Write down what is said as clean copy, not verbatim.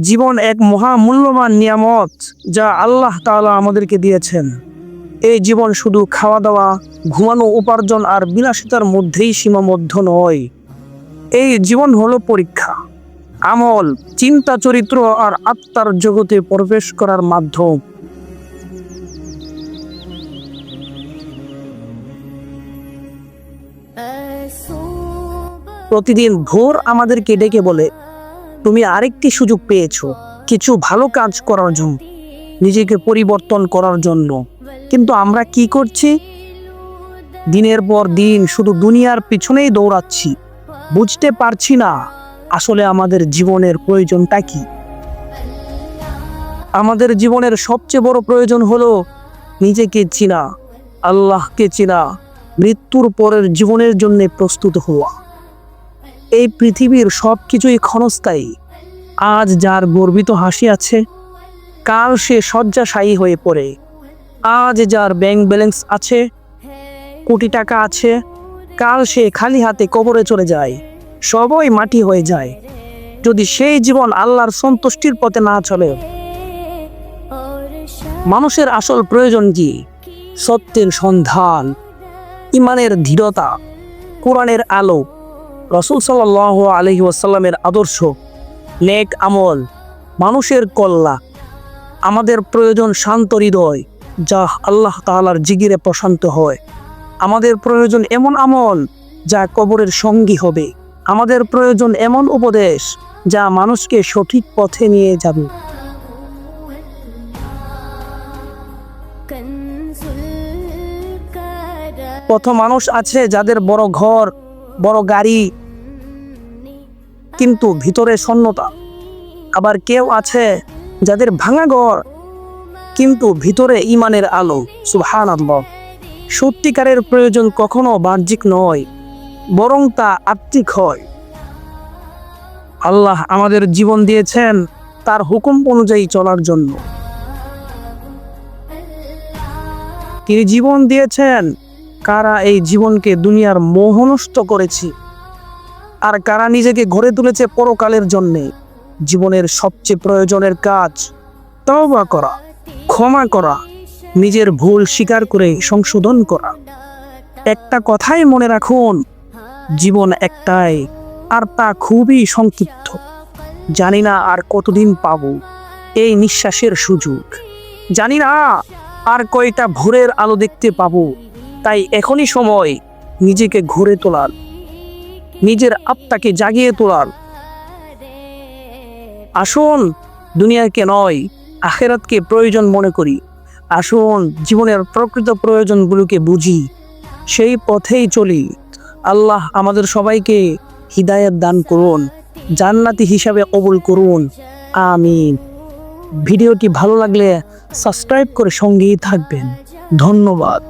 জীবন এক মহামূল্যবান নিয়ামত যা আল্লাহ তাআলা আমাদেরকে দিয়েছেন। এই জীবন শুধু খাওয়া দাওয়া, ঘুমানো, উপার্জন আর বিলাসিতার মধ্যেই সীমাবদ্ধ নয়। এই জীবন হলো পরীক্ষা, আমল, চিন্তা, চরিত্র আর আত্মার জগতে প্রবেশ করার মাধ্যম। প্রতিদিন ভোর আমাদেরকে ডেকে বলে, তুমি আরেকটি সুযোগ পেয়েছো কিছু ভালো কাজ করার জন্য, নিজেকে পরিবর্তন করার জন্য। কিন্তু আমরা কি করছি? দিনের পর দিন শুধু দুনিয়ার পিছনেই দৌড়াচ্ছি, বুঝতে পারছি না আসলে আমাদের জীবনের প্রয়োজনটা কি। আমাদের জীবনের সবচেয়ে বড় প্রয়োজন হলো নিজেকে চেনা, আল্লাহকে চেনা, মৃত্যুর পরের জীবনের জন্য প্রস্তুত হওয়া। এই পৃথিবীর সব কিছুই ক্ষণস্থায়ী। আজ যার গর্বিত হাসি আছে, কাল সে শয্যাশায়ী হয়ে পড়ে। আজ যার ব্যাংক ব্যালেন্স আছে, কোটি টাকা আছে, কাল সে খালি হাতে কবরে চলে যায়। সবই মাটি হয়ে যায় যদি সেই জীবন আল্লাহর সন্তুষ্টির পথে না চলে। মানুষের আসল প্রয়োজন কি? সত্যের সন্ধান, ইমানের দৃঢ়তা, কোরআনের আলো, রাসূল সাল্লাল্লাহু আলাইহি ওয়াসাল্লামের আদর্শ, নেক আমল, মানুষের কল্যাণ। আমাদের প্রয়োজন শান্ত হৃদয় যা আল্লাহ তাআলার জিগিরে প্রশান্ত হয়। আমাদের প্রয়োজন এমন আমল যা কবরের সঙ্গী হবে। আমাদের প্রয়োজন এমন উপদেশ যা মানুষকে সঠিক পথে নিয়ে যাবে। কত মানুষ আছে যাদের বড় ঘর, বড় গাড়ি, কিন্তু ভিতরে শূন্যতা। আবার কেউ আছে যাদের ভাঙা ঘর, কিন্তু ভিতরে ঈমানের আলো। সুবহানাল্লাহ। সত্যিকারের প্রয়োজন কখনো বাহ্যিক নয়, বরং তা আত্মিক হয়। আল্লাহ আমাদের জীবন দিয়েছেন তার হুকুম অনুযায়ী চলার জন্য। তিনি জীবন দিয়েছেন কারা এই জীবনকে দুনিয়ার মোহনষ্ট করেছে, আর কারা নিজেকে গড়ে তুলেছে পরকালের জন্যে। জীবনের সবচেয়ে প্রয়োজনের কাজ তওবা করা, ক্ষমা করা, নিজের ভুল স্বীকার করে সংশোধন করা। একটা কথাই মনে রাখুন, জীবন একটাই, আর তা খুবই সংক্ষিপ্ত। জানি না আর কতদিন পাবো এই নিঃশ্বাসের সুযোগ, জানি না আর কয়টা ভোরের আলো দেখতে পাবো। তাই এখনই সময় নিজেকে গড়ে তোলার, নিজের আত্মাকে জাগিয়ে তোলার। আসুন দুনিয়াকে নয়, আখিরাতকে প্রয়োজন মনে করি। আসুন জীবনের প্রকৃত প্রয়োজনগুলোকে বুঝি, সেই পথেই চলি। আল্লাহ আমাদের সবাইকে হিদায়াত দান করুন, জান্নাতি হিসাবে কবুল করুন। আমিন। ভিডিওটি ভালো লাগলে সাবস্ক্রাইব করে সঙ্গেই থাকবেন। ধন্যবাদ।